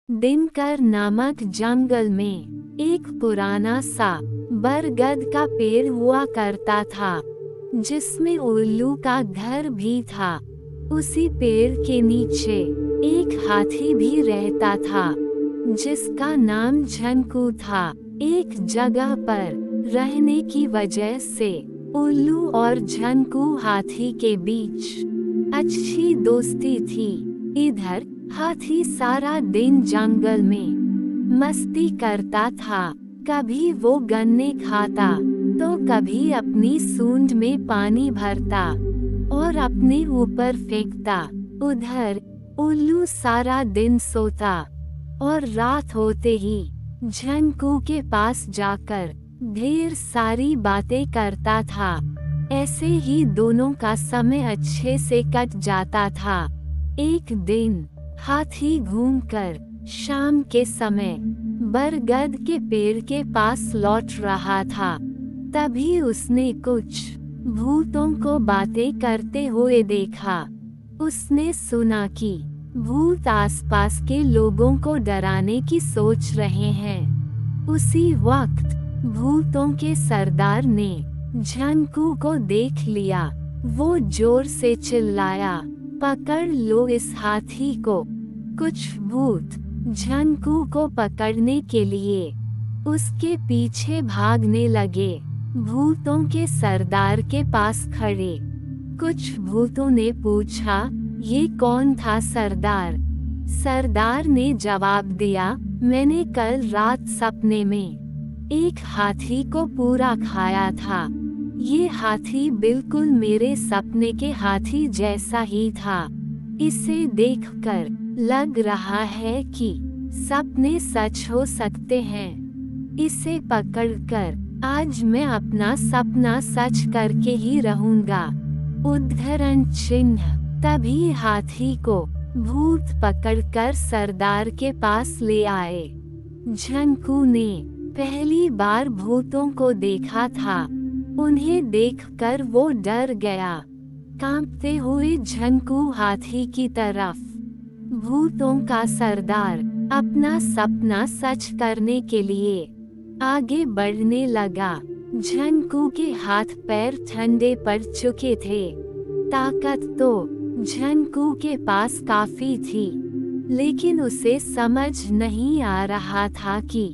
दिनकर नामक जंगल में एक पुराना सा बरगद का पेड़ हुआ करता था, जिसमें उल्लू का घर भी था। उसी पेड़ के नीचे एक हाथी भी रहता था, जिसका नाम झनकू था। एक जगह पर रहने की वजह से उल्लू और झनकू हाथी के बीच अच्छी दोस्ती थी। इधर हाथी सारा दिन जंगल में मस्ती करता था। कभी वो गन्ने खाता तो कभी अपनी सूंड में पानी भरता और अपने ऊपर फेंकता। उधर उल्लू सारा दिन सोता और रात होते ही झनकू के पास जाकर ढेर सारी बातें करता था। ऐसे ही दोनों का समय अच्छे से कट जाता था। एक दिन हाथी घूमकर शाम के समय बरगद के पेड़ के पास लौट रहा था। तभी उसने कुछ भूतों को बातें करते हुए देखा। उसने सुना कि भूत आसपास के लोगों को डराने की सोच रहे हैं। उसी वक्त भूतों के सरदार ने झनकू को देख लिया। वो जोर से चिल्लाया, पकड़ लो इस हाथी को। कुछ भूत झनकू को पकड़ने के लिए उसके पीछे भागने लगे। भूतों के सरदार के पास खड़े कुछ भूतों ने पूछा, ये कौन था सरदार? सरदार ने जवाब दिया, मैंने कल रात सपने में एक हाथी को पूरा खाया था। ये हाथी बिल्कुल मेरे सपने के हाथी जैसा ही था। इसे देखकर लग रहा है कि सपने सच हो सकते हैं। इसे पकड़कर आज मैं अपना सपना सच करके ही रहूंगा। उद्धरण चिन्ह। तभी हाथी को भूत पकड़कर सरदार के पास ले आए। झनकू ने पहली बार भूतों को देखा था। उन्हें देखकर वो डर गया। कांपते हुए झनकू हाथी की तरफ भूतों का सरदार अपना सपना सच करने के लिए आगे बढ़ने लगा। झनकू के हाथ पैर ठंडे पड़ चुके थे। ताकत तो झनकू के पास काफी थी, लेकिन उसे समझ नहीं आ रहा था कि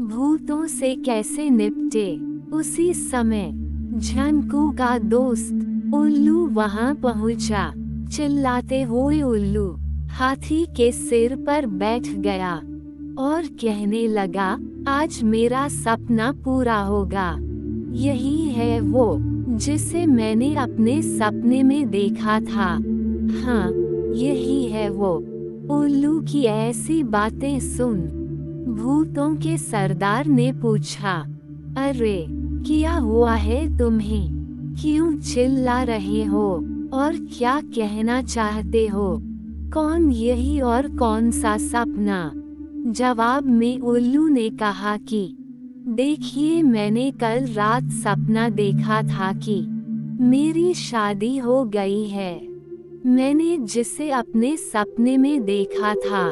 भूतों से कैसे निपटे। उसी समय झनकू का दोस्त उल्लू वहां पहुंचा। चिल्लाते हुए उल्लू हाथी के सिर पर बैठ गया और कहने लगा, आज मेरा सपना पूरा होगा। यही है वो जिसे मैंने अपने सपने में देखा था। हाँ, यही है वो। उल्लू की ऐसी बातें सुन भूतों के सरदार ने पूछा, अरे क्या हुआ है तुम्हें? क्यों चिल्ला रहे हो और क्या कहना चाहते हो? कौन यही और कौन सा सपना? जवाब में उल्लू ने कहा कि देखिए, मैंने कल रात सपना देखा था कि मेरी शादी हो गई है। मैंने जिसे अपने सपने में देखा था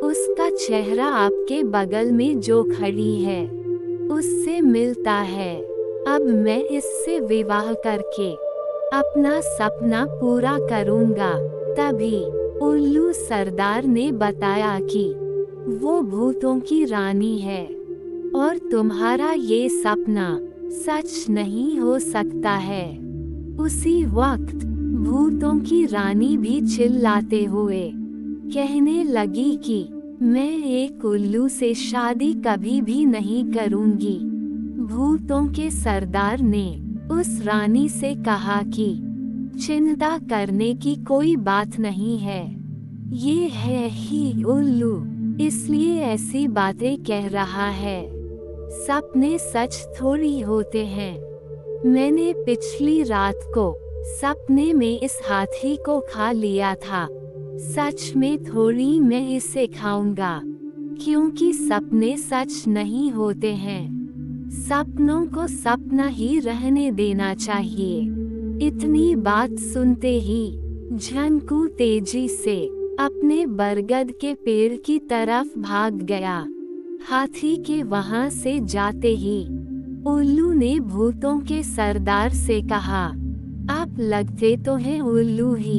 उसका चेहरा आपके बगल में जो खड़ी है उससे मिलता है। अब मैं इससे विवाह करके अपना सपना पूरा करूंगा। तभी उल्लू सरदार ने बताया कि वो भूतों की रानी है और तुम्हारा ये सपना सच नहीं हो सकता है। उसी वक्त भूतों की रानी भी चिल्लाते हुए कहने लगी कि मैं एक उल्लू से शादी कभी भी नहीं करूंगी। भूतों के सरदार ने उस रानी से कहा कि चिंता करने की कोई बात नहीं है। ये है ही उल्लू, इसलिए ऐसी बातें कह रहा है। सपने सच थोड़ी होते हैं। मैंने पिछली रात को सपने में इस हाथी को खा लिया था। सच में थोड़ी मैं इसे खाऊंगा, क्योंकि सपने सच नहीं होते हैं। सपनों को सपना ही रहने देना चाहिए। इतनी बात सुनते ही झनकू तेजी से अपने बरगद के पेड़ की तरफ भाग गया। हाथी के वहां से जाते ही उल्लू ने भूतों के सरदार से कहा, आप लगते तो हैं उल्लू ही,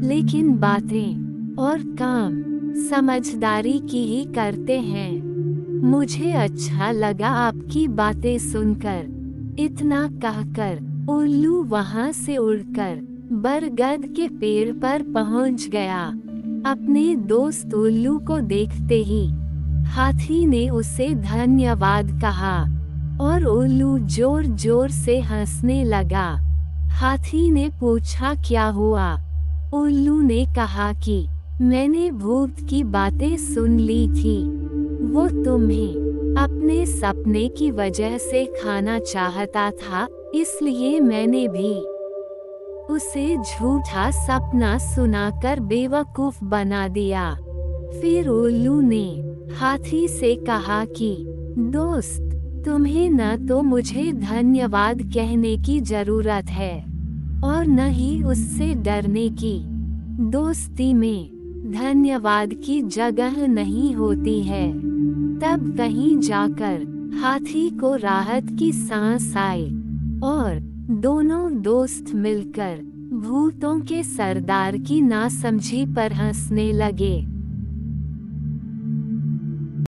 लेकिन बातें और काम समझदारी की ही करते हैं। मुझे अच्छा लगा आपकी बातें सुनकर। इतना कहकर उल्लू वहां से उड़कर बरगद के पेड़ पर पहुंच गया। अपने दोस्त उल्लू को देखते ही हाथी ने उसे धन्यवाद कहा और उल्लू जोर जोर से हंसने लगा। हाथी ने पूछा, क्या हुआ? उल्लू ने कहा कि मैंने भूत की बातें सुन ली थी। वो तुम्हें अपने सपने की वजह से खाना चाहता था, इसलिए मैंने भी उसे झूठा सपना सुनाकर बेवकूफ बना दिया। फिर उल्लू ने हाथी से कहा कि दोस्त, तुम्हें न तो मुझे धन्यवाद कहने की जरूरत है और न ही उससे डरने की। दोस्ती में धन्यवाद की जगह नहीं होती है। तब कहीं जाकर हाथी को राहत की सांस आई और दोनों दोस्त मिलकर भूतों के सरदार की नासमझी पर हंसने लगे।